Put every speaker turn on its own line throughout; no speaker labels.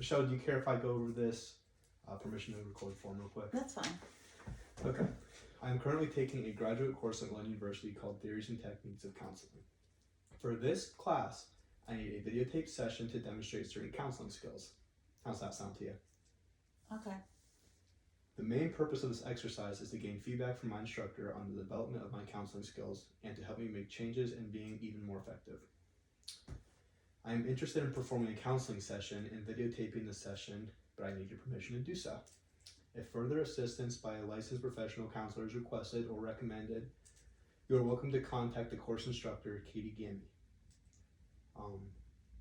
Michelle, do you care if I go over this permission to record form real quick?
That's fine.
Okay. I am currently taking a graduate course at London University called Theories and Techniques of Counseling. For this class, I need a videotaped session to demonstrate certain counseling skills. How's that sound to you?
Okay.
The main purpose of this exercise is to gain feedback from my instructor on the development of my counseling skills and to help me make changes and being even more effective. I am interested in performing a counseling session and videotaping the session, but I need your permission to do so. If further assistance by a licensed professional counselor is requested or recommended, you are welcome to contact the course instructor, Katie Gamby,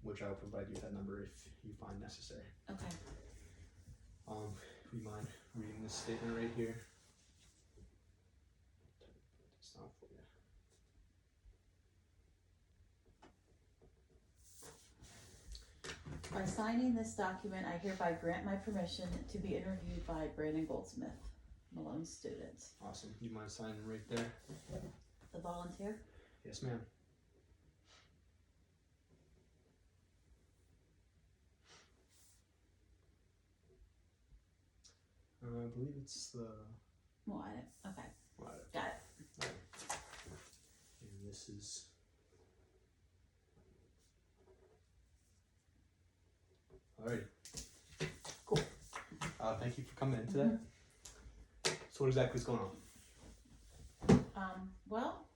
which I will provide you with that number if you find necessary.
Okay.
Do you mind reading this statement right here? It's not for you.
By signing this document, I hereby grant my permission to be interviewed by Brandon Goldsmith, Malone's student.
Awesome. You mind signing right there?
The volunteer?
Yes, ma'am. I believe it's the.
Well, I didn't. Okay.
Right.
Got it.
Right. And this is. Alrighty. Cool. Thank you for coming in today. So, what exactly is going on?
Well,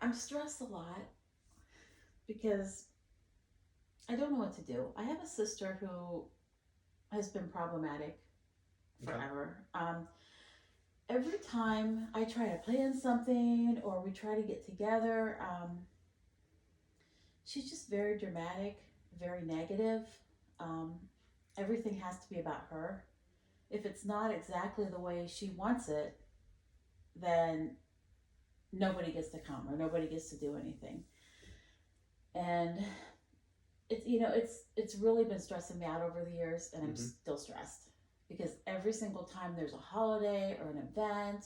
I'm stressed a lot because I don't know what to do. I have a sister who has been problematic forever. Every time I try to plan something or we try to get together, she's just very dramatic, very negative. Everything has to be about her. If it's not exactly the way she wants it, then nobody gets to come or nobody gets to do anything. And it's really been stressing me out over the years, and I'm still stressed because every single time there's a holiday or an event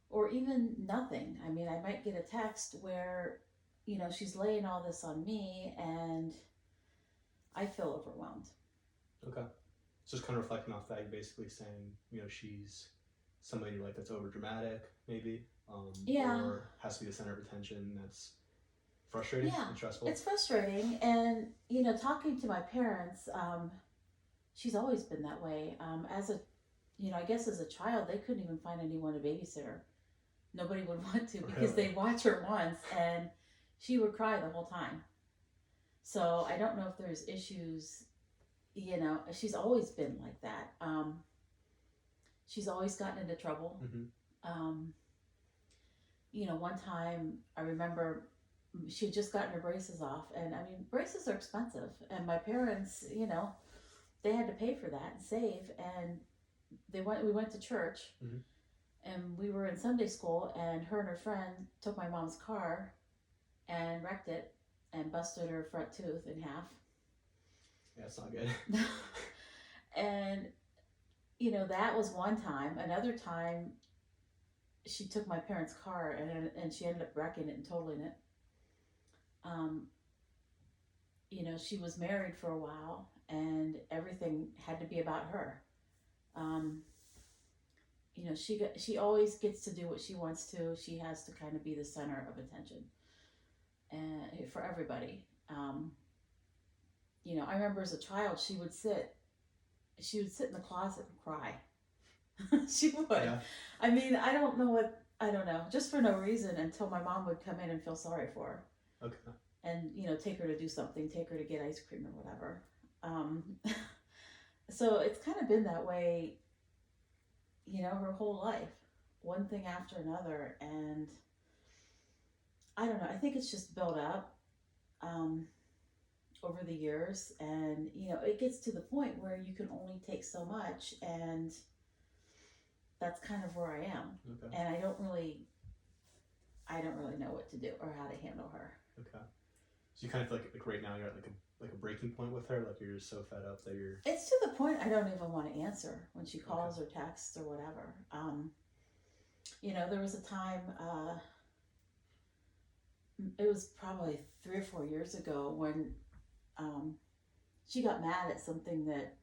or even nothing. I mean, I might get a text where, she's laying all this on me and I feel overwhelmed.
Okay. So just kind of reflecting off that, you're basically saying, she's somebody in your life that's over dramatic, maybe, or has to be the center of attention. That's frustrating and stressful.
It's frustrating, and talking to my parents, she's always been that way. I guess as a child, they couldn't even find anyone to babysitter. Nobody would want to because they'd watch her once, and she would cry the whole time. So I don't know if there's issues. She's always been like that. She's always gotten into trouble. One time I remember she had just gotten her braces off, and I mean, braces are expensive, and my parents, they had to pay for that and save, and we went to church, and we were in Sunday school, and her friend took my mom's car and wrecked it and busted her front tooth in half.
Yeah, it's not good.
And that was one time. Another time she took my parents' car and she ended up wrecking it and totaling it. She was married for a while and everything had to be about her. She always gets to do what she wants to. She has to kind of be the center of attention and for everybody. I remember as a child, she would sit in the closet and cry. She would. Yeah. I mean, I don't know, just for no reason, until my mom would come in and feel sorry for her.
Okay.
And, take her to do something, take her to get ice cream or whatever. So it's kind of been that way, her whole life, one thing after another. And I don't know, I think it's just built up over the years, and it gets to the point where you can only take so much, and that's kind of where I am. Okay. And I don't really know what to do or how to handle her.
Okay. So you kind of feel like right now you're at like a breaking point with her, like you're just so fed up that you're.
It's to the point I don't even want to answer when she calls or texts or whatever. There was a time. It was probably 3 or 4 years ago when she got mad at something that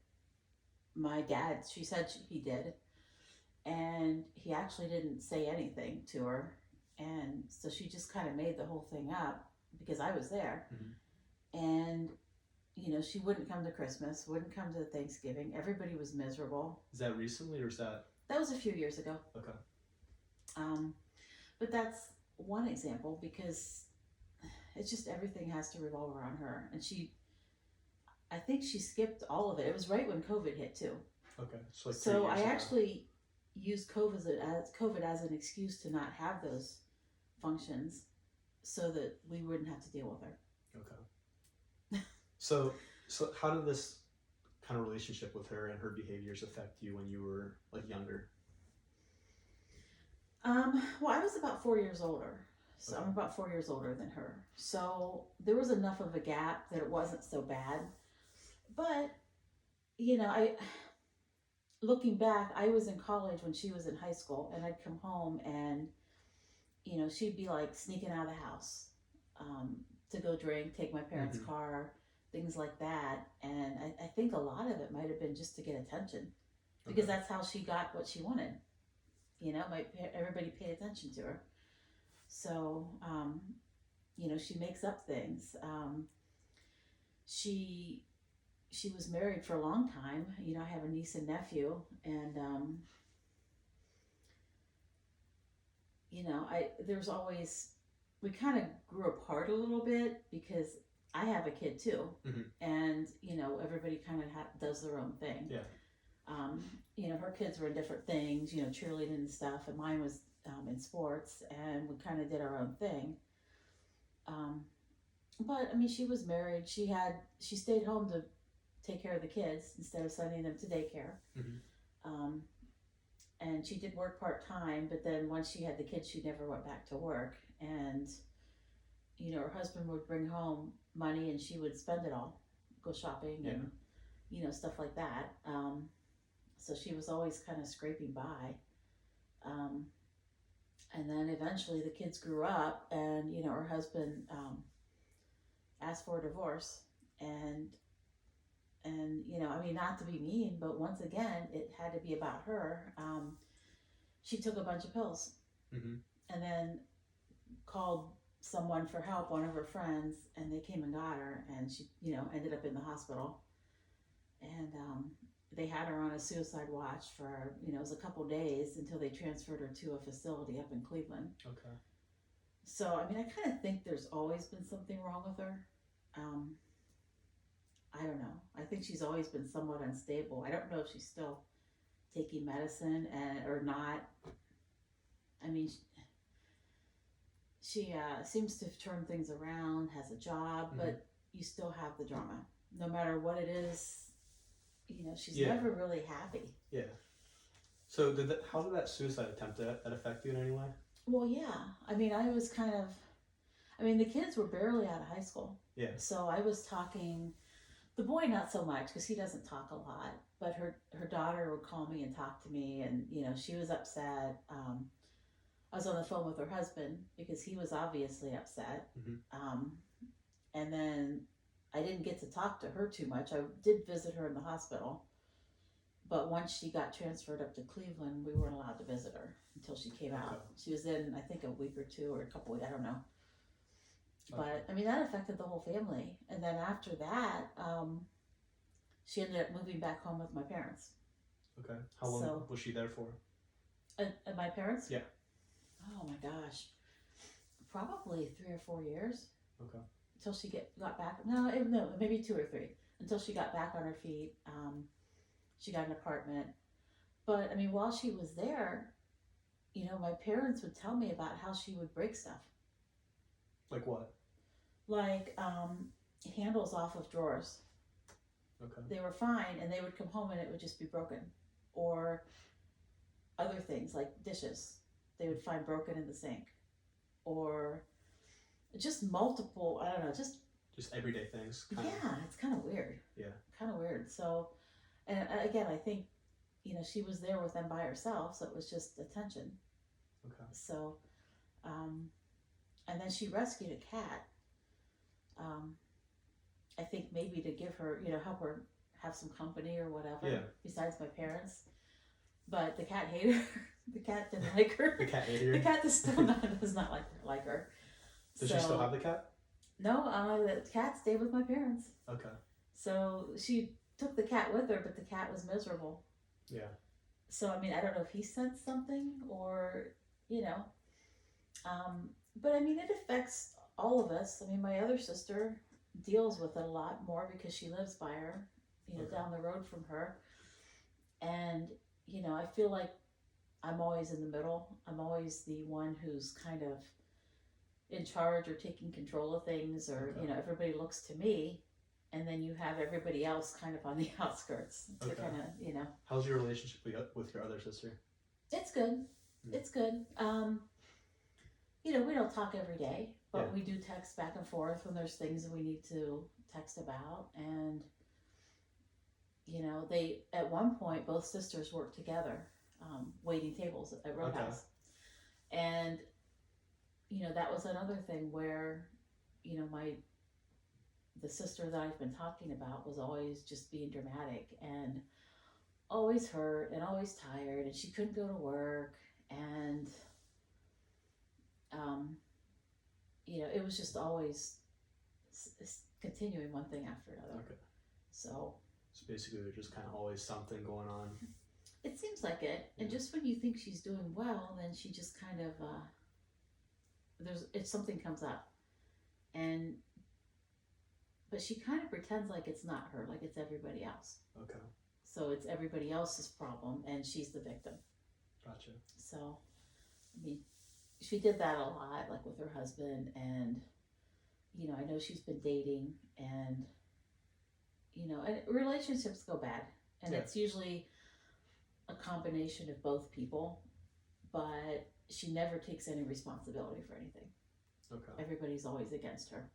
my dad, she said he did, and he actually didn't say anything to her, and so she just kind of made the whole thing up because I was there. And she wouldn't come to Christmas, wouldn't come to Thanksgiving. Everybody was miserable.
Is that recently or is that?
That was a few years ago.
Okay.
But that's one example because it's just everything has to revolve around her, and I think she skipped all of it. It was right when COVID hit too.
Okay, so like 3
So
years
I
ago.
actually used COVID as an excuse to not have those functions, so that we wouldn't have to deal with her.
Okay. So how did this kind of relationship with her and her behaviors affect you when you were like younger?
Well, I was about 4 years older. So
Okay.
I'm about 4 years older than her. So there was enough of a gap that it wasn't so bad. But, I looking back, I was in college when she was in high school, and I'd come home and, she'd be like sneaking out of the house to go drink, take my parents' car, things like that. And I think a lot of it might have been just to get attention because that's how she got what she wanted. Everybody paid attention to her. So, she makes up things. She was married for a long time. I have a niece and nephew, and there's always, we kind of grew apart a little bit because I have a kid too, and everybody kind of does their own thing.
Yeah.
Her kids were in different things, cheerleading and stuff, and mine was in sports, and we kind of did our own thing. But I mean, she was married. She stayed home to take care of the kids instead of sending them to daycare. And she did work part-time, but then once she had the kids, she never went back to work. And her husband would bring home money, and she would spend it all, go shopping and stuff like that. So she was always kind of scraping by. And then eventually the kids grew up, and her husband asked for a divorce, and I mean, not to be mean, but once again it had to be about her. She took a bunch of pills, and then called someone for help, one of her friends, and they came and got her, and she ended up in the hospital. And they had her on a suicide watch for it was a couple days until they transferred her to a facility up in Cleveland.
Okay.
So I mean, I kind of think there's always been something wrong with her. I don't know. I think she's always been somewhat unstable. I don't know if she's still taking medicine or not. I mean, she seems to turn things around, has a job, but you still have the drama. No matter what it is, she's never really happy.
Yeah. So how did that suicide attempt that affect you in any way?
Well, yeah. I mean, the kids were barely out of high school.
Yeah.
So I was talking, the boy not so much because he doesn't talk a lot, but her daughter would call me and talk to me, and she was upset. I was on the phone with her husband because he was obviously upset. And then I didn't get to talk to her too much. I did visit her in the hospital, but once she got transferred up to Cleveland, we weren't allowed to visit her until she came out. She was in, I think, a week or two or a couple weeks, I don't know. But I mean, that affected the whole family. And then after that, she ended up moving back home with my parents.
Okay. How long was she there for?
And my parents?
Yeah.
Oh my gosh, probably 3 or 4 years.
Okay.
Until she got back. No, maybe 2 or 3. Until she got back on her feet. She got an apartment. But I mean, while she was there, my parents would tell me about how she would break stuff.
Like what?
Like handles off of drawers.
Okay.
They were fine, and they would come home and it would just be broken. Or other things like dishes. They would find broken in the sink. Or just multiple, I don't know, just
everyday things.
Yeah, it's kind of weird.
Yeah.
Kind of weird. So, and again, I think, she was there with them by herself, so it was just attention.
Okay.
So, and then she rescued a cat. I think maybe to give her, help her have some company or whatever.
Yeah.
Besides my parents, but the cat hated her. The cat didn't like her.
The cat hated her?
The cat does not like her.
Does she still have the cat?
No, the cat stayed with my parents.
Okay.
So she took the cat with her, but the cat was miserable.
Yeah.
So I mean, I don't know if he sensed something or, but I mean, it affects all of us. I mean, my other sister deals with it a lot more because she lives by her,
Okay.
down the road from her. And, I feel like I'm always in the middle. I'm always the one who's kind of in charge or taking control of things, or,
Okay.
everybody looks to me. And then you have everybody else kind of on the outskirts to
Okay.
kind of,
How's your relationship with your other sister?
It's good.
Mm.
It's good. We don't talk every day, but
Yeah.
we do text back and forth when there's things we need to text about. And, they, at one point, both sisters worked together, waiting tables at Roadhouse. Okay. And, that was another thing where, the sister that I've been talking about was always just being dramatic and always hurt and always tired, and she couldn't go to work, and it was just always continuing one thing after another.
Okay.
So
basically there's just kind of always something going on.
It seems like it. And just when you think she's doing well, then she just kind of if something comes up, but she kind of pretends like it's not her, like it's everybody else.
Okay.
So it's everybody else's problem and she's the victim.
Gotcha.
So, I mean, she did that a lot, like with her husband, and, I know she's been dating, and, and relationships go bad, and it's usually a combination of both people, but she never takes any responsibility for anything.
Okay.
Everybody's always against her.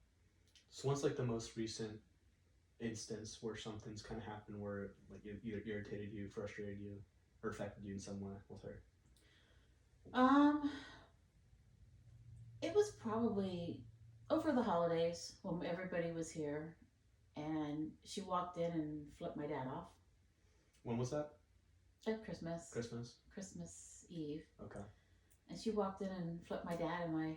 So what's like the most recent instance where something's kind of happened where like it either irritated you, frustrated you, or affected you in some way with her?
It was probably over the holidays when everybody was here, and she walked in and flipped my dad off.
When was that?
At Christmas.
Christmas
Eve.
Okay.
And she walked in and flipped my dad and my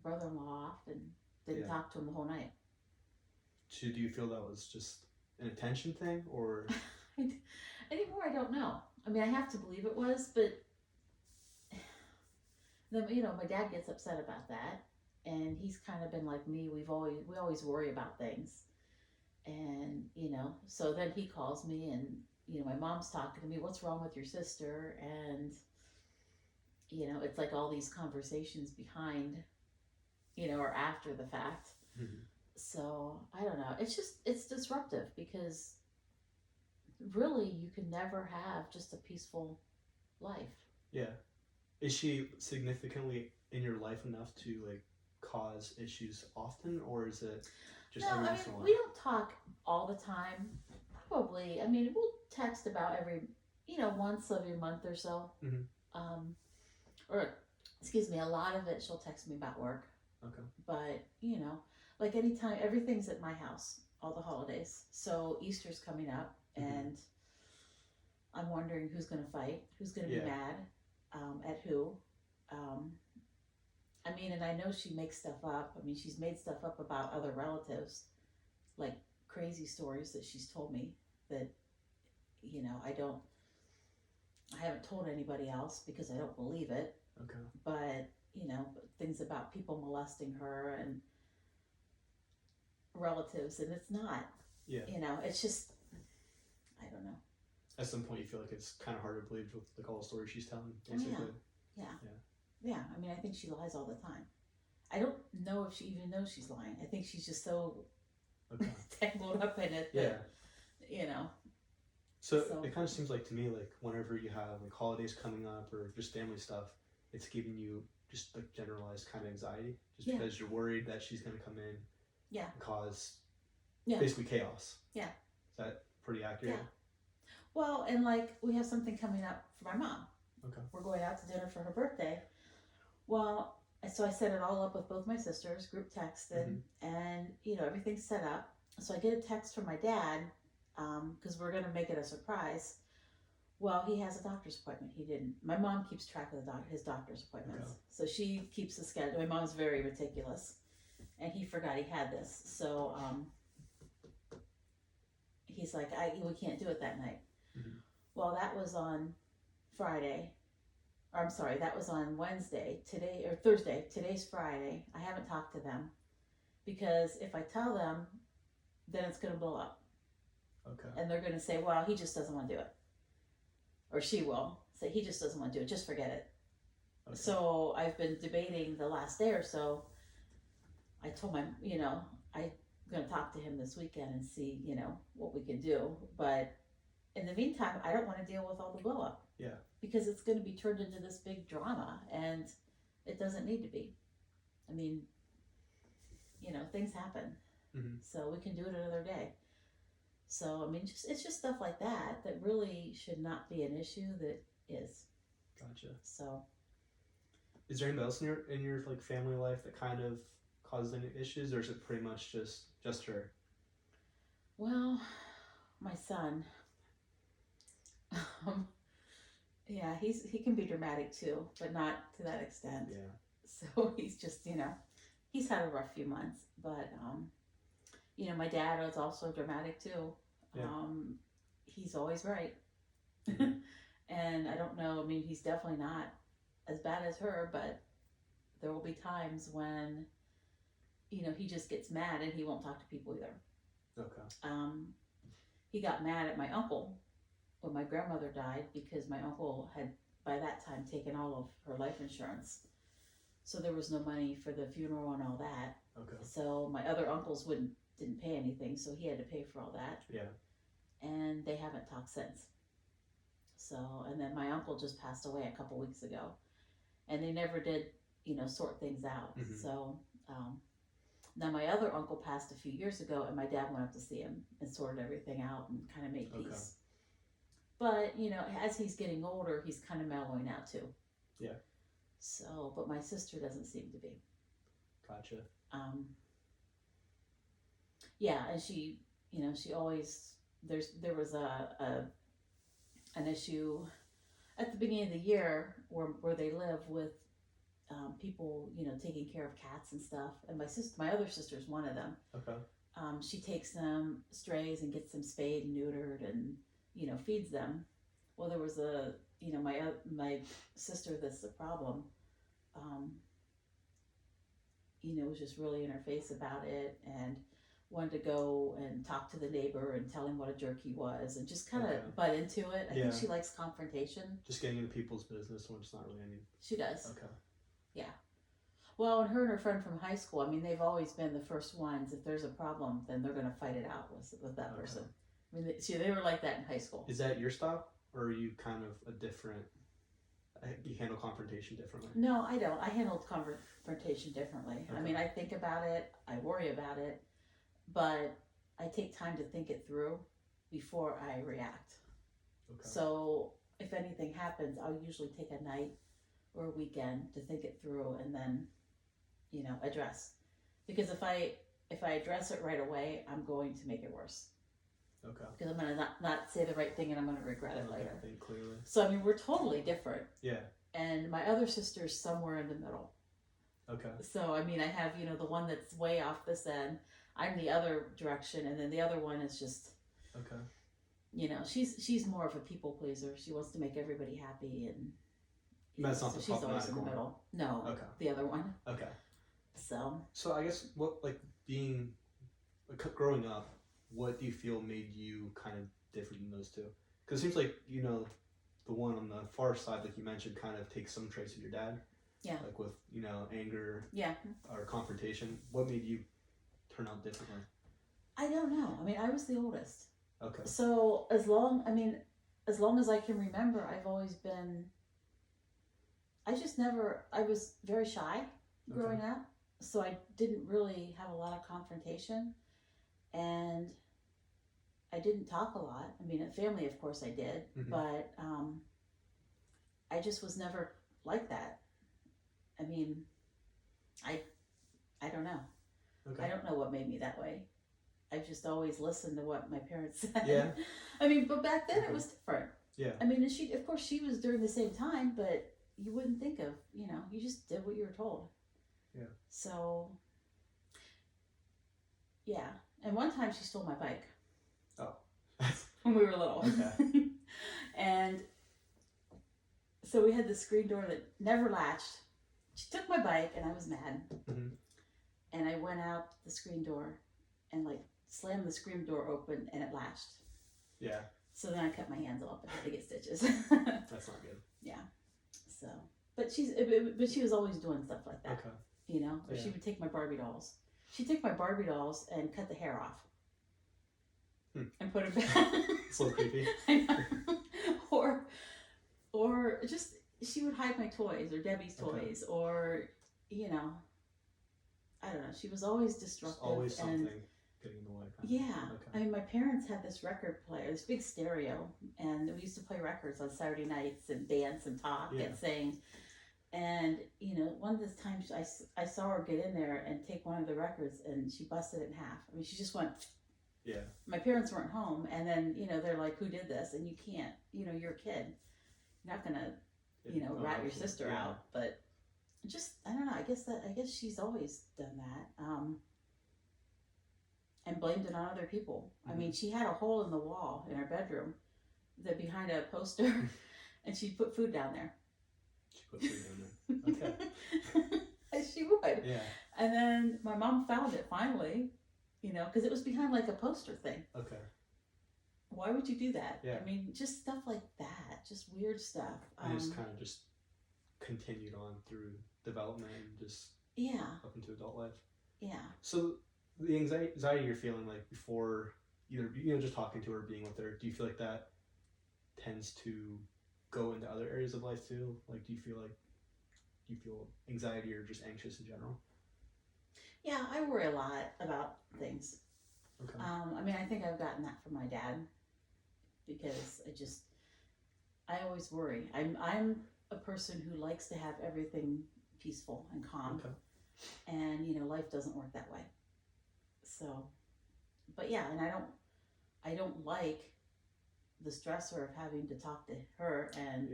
brother-in-law off and didn't talk to him the whole night.
So do you feel that was just an attention thing, or?
Anymore, I don't know. I mean, I have to believe it was, but then my dad gets upset about that, and he's kind of been like me. We always worry about things, and so then he calls me, and my mom's talking to me. What's wrong with your sister? And it's like all these conversations behind, or after the fact.
Mm-hmm.
So I don't know. It's disruptive because really you can never have just a peaceful life.
Yeah. Is she significantly in your life enough to like cause issues often, or is it just every once in a while?
We don't talk all the time. Probably. I mean, we'll text about every, once every month or so.
Mm-hmm.
Or, excuse me, a lot of it she'll text me about work.
Okay.
But, like anytime, everything's at my house, all the holidays. So Easter's coming up, and I'm wondering who's going to fight, who's going to be mad, at who. I mean, and I know she makes stuff up. I mean, she's made stuff up about other relatives, like crazy stories that she's told me that, I haven't told anybody else because I don't believe it.
Okay.
But, things about people molesting her and relatives, and it's not.
Yeah.
It's just, I don't know.
At some point you feel like it's kind of hard to believe with like all the stories she's telling, basically.
Yeah. I mean, I think she lies all the time. I don't know if she even knows she's lying. I think she's just so tangled up in it that,
So it kind of seems like to me, like whenever you have like holidays coming up or just family stuff, it's giving you just like generalized kind of anxiety, just because you're worried that she's going to come in and cause basically chaos.
Yeah.
Is that pretty accurate?
Yeah. Well, and like we have something coming up for my mom.
Okay.
We're going out to dinner for her birthday. Well, so I set it all up with both my sisters, group texted, and everything's set up. So I get a text from my dad, because we're gonna make it a surprise. Well, he has a doctor's appointment. He didn't. My mom keeps track of his doctor's appointments,
Okay.
so she keeps the schedule. My mom's very meticulous, and he forgot he had this. So he's like, we can't do it that night. Well, that was on Friday. Or I'm sorry, that was on Wednesday. Today, or Thursday. Today's Friday. I haven't talked to them because if I tell them, then it's going to blow up.
Okay.
And they're going to say, well, he just doesn't want to do it. Or she will say, he just doesn't want to do it. Just forget it. Okay. So I've been debating the last day or so. I told I'm going to talk to him this weekend and see, what we can do. But in the meantime, I don't want to deal with all the blow up.
Yeah.
Because it's going to be turned into this big drama, and it doesn't need to be. I mean, things happen. So we can do it another day. So, I mean, it's just stuff like that really should not be an issue that is.
Gotcha.
So.
Is there anybody else in your like family life that kind of causes any issues, or is it pretty much just her?
Well, my son. Yeah, he can be dramatic too, but not to that extent.
Yeah.
So he's just, he's had a rough few months, but my dad is also dramatic too.
Yeah.
He's always right. And I don't know, I mean, he's definitely not as bad as her, but there will be times when, he just gets mad and he won't talk to people either.
Okay.
He got mad at my uncle when my grandmother died because my uncle had by that time taken all of her life insurance, so there was no money for the funeral and all that.
Okay.
So my other uncles didn't pay anything, so he had to pay for all that.
Yeah. And
they haven't talked since. So, and then my uncle just passed away a couple weeks ago, and they never did sort things out. So now my other uncle passed a few years ago, and my dad went up to see him and sorted everything out and kind of made peace. But, as he's getting older, he's kind of mellowing out too.
Yeah.
So, but my sister doesn't seem to be.
Gotcha.
Yeah, and she always, there was an issue at the beginning of the year where they live with people, taking care of cats and stuff. And my other sister's one of them.
Okay.
She takes them strays and gets them spayed and neutered and feeds them. Well, there was my sister that's the problem, was just really in her face about it and wanted to go and talk to the neighbor and tell him what a jerk he was and just kind of butt into it. I think she likes confrontation. Just
getting into people's business when it's not really any.
She does.
Okay.
Yeah. Well, and her friend from high school, I mean, they've always been the first ones. If there's a problem, then they're going to fight it out with that person. I mean, they were like that in high school.
Is that your style, or are you kind of a different? You handle confrontation differently?
No, I don't. I handle confrontation differently. Okay. I mean, I think about it, I worry about it, but I take time to think it through before I react. Okay. So if anything happens, I'll usually take a night or a weekend to think it through and then, address. Because if I address it right away, I'm going to make it worse. Okay. Because I'm going to not say the right thing and I'm going to regret it later.
Think clearly.
So, I mean, we're totally different.
Yeah.
And my other sister's somewhere in the middle.
Okay.
So, I mean, I have, the one that's way off this end. I'm the other direction. And then the other one is just, okay. She's more of a people pleaser. She wants to make everybody happy. And
that's not the
she's always in the middle. No. Okay. The other one.
Okay.
So
I guess growing up, what do you feel made you kind of different than those two? Because it seems like, the one on the far side, like you mentioned, kind of takes some traits of your dad.
Yeah.
Like with, anger.
Yeah. Or
confrontation. What made you turn out differently?
I don't know. I mean, I was the oldest.
Okay.
So as long as I can remember, I've always been, I was very shy growing up. So I didn't really have a lot of confrontation. And I didn't talk a lot. I mean, at family, of course, I did, but I just was never like that. I mean, I don't know.
Okay.
I don't know what made me that way. I've just always listened to what my parents said.
Yeah.
I mean, but back then it was different.
Yeah.
I mean, and she, of course, she was during the same time, but you wouldn't think of, you just did what you were told.
Yeah.
So, yeah. And one time she stole my bike.
Oh.
When we were little.
Okay.
And so we had the screen door that never latched. She took my bike and I was mad.
Mm-hmm.
And I went out the screen door and like slammed the screen door open and it latched.
Yeah.
So then I cut my hands off and had to get stitches.
That's not good.
Yeah. So, but she was always doing stuff like that.
Okay.
Or she would take my Barbie dolls. She'd take my Barbie dolls and cut the hair off. And put it back.
It's a little creepy.
I know. Or just, she would hide my toys or Debbie's toys or, I don't know. She was always disruptive.
Just always something getting in the way.
Yeah.
Okay.
I mean, my parents had this record player, this big stereo, and we used to play records on Saturday nights and dance and talk and sing. And, one of the times I saw her get in there and take one of the records and she busted it in half. I mean, she just went.
Yeah.
My parents weren't home, and then, they're like, who did this? And you can't, you're a kid. You're not going to, rat your sister out. But just, I don't know, I guess she's always done that. And blamed it on other people. Mm-hmm. I mean, she had a hole in the wall in her bedroom that behind a poster, and she'd put food down there.
She put food down there. Okay.
She would.
Yeah.
And then my mom found it finally, because it was behind like a poster thing.
Okay.
Why would you do that?
Yeah.
I mean, just stuff like that, just weird stuff.
And just kind of just continued on through development and just up into adult life.
Yeah.
So the anxiety you're feeling like before either just talking to her or being with her, do you feel like that tends to go into other areas of life too? Like, do you feel anxiety or just anxious in general?
Yeah, I worry a lot about things.
Okay.
I mean, I think I've gotten that from my dad because I always worry. I'm a person who likes to have everything peaceful and calm.
Okay.
And life doesn't work that way. So, but yeah, and I don't like the stressor of having to talk to her and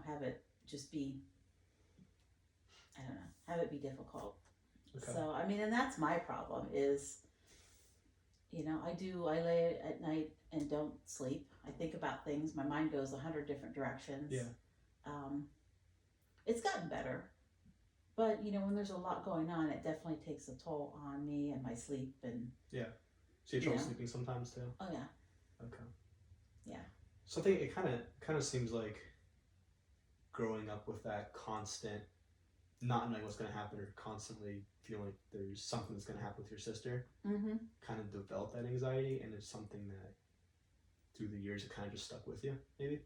have it just be, I don't know, have it be difficult. Okay. So I mean, and that's my problem is, I lay at night and don't sleep. I think about things. My mind goes 100 different directions.
Yeah.
It's gotten better, but when there's a lot going on, it definitely takes a toll on me and my sleep and.
Yeah. So you have trouble sleeping sometimes too?
Oh yeah.
Okay.
Yeah.
So I think it kind of seems like growing up with that constant not knowing what's going to happen or constantly feeling like there's something that's going to happen with your sister kind of developed that anxiety, and it's something that through the years it kind of just stuck with you maybe.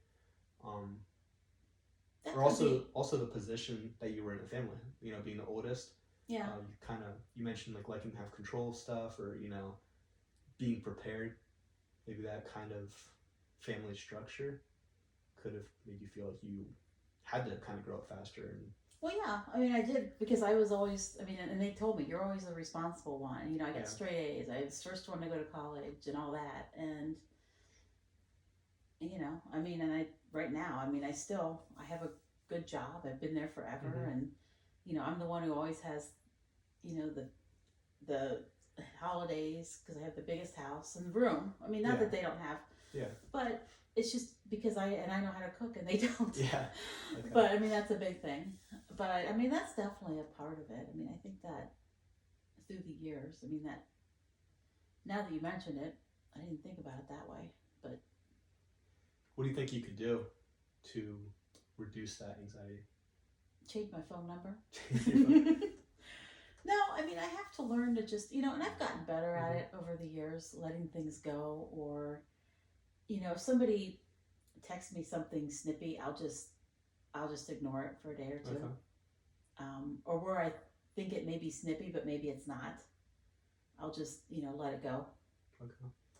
Or also the position that you were in the family, being the oldest.
Yeah.
You mentioned like liking to have control of stuff or being prepared. Maybe that kind of family structure could have made you feel like you had to kind of grow up faster. And
well, yeah, I mean, I did because I was always, and they told me you're always the responsible one. I got straight A's. I was the first one to go to college and all that. And, right now, I have a good job. I've been there forever. And, I'm the one who always has, the holidays because I have the biggest house and the room. I mean, not that they don't have. Yeah. But it's just because I know how to cook and they don't.
Yeah. Okay.
But that's a big thing. But that's definitely a part of it. I think that through the years, that now that you mention it, I didn't think about it that way. But
what do you think you could do to reduce that anxiety?
Change my phone number. No, I have to learn to just, and I've gotten better at it over the years, letting things go. Or, if somebody texts me something snippy, I'll just ignore it for a day or two. Okay. Or where I think it may be snippy, but maybe it's not, I'll just, let it go. Okay.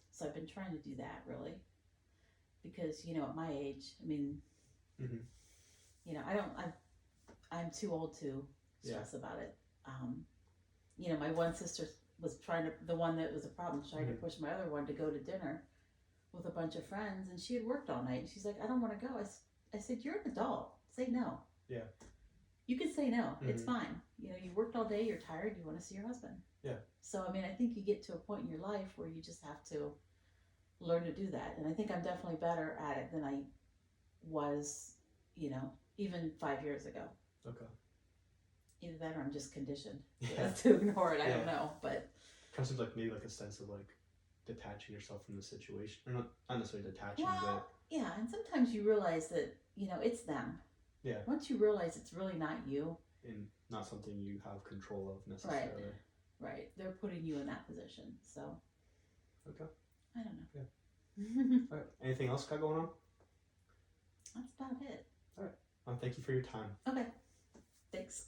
So I've been trying to do that really, because, at my age, I'm too old to stress about it. my one sister was the one that was a problem, trying to push my other one to go to dinner with a bunch of friends, and she had worked all night. And she's like, I don't want to go. I said, you're an adult. Say no.
Yeah.
You can say no. It's fine. You worked all day. You're tired. You want to see your husband.
Yeah.
So, I mean, I think you get to a point in your life where you just have to learn to do that. And I think I'm definitely better at it than I was, even 5 years ago.
Okay.
Either that or I'm just conditioned
Yeah.
to ignore it. I don't know. But
kind of seems like maybe like a sense of like detaching yourself from the situation. Or not necessarily detaching,
well, yeah. And sometimes you realize that, it's them.
Yeah.
Once you realize it's really not you.
And not something you have control of necessarily.
Right. They're putting you in that position. So.
Okay.
I don't know.
Yeah. All right. Anything else got going on?
That's about it.
All right. Thank you for your time.
Okay. Thanks.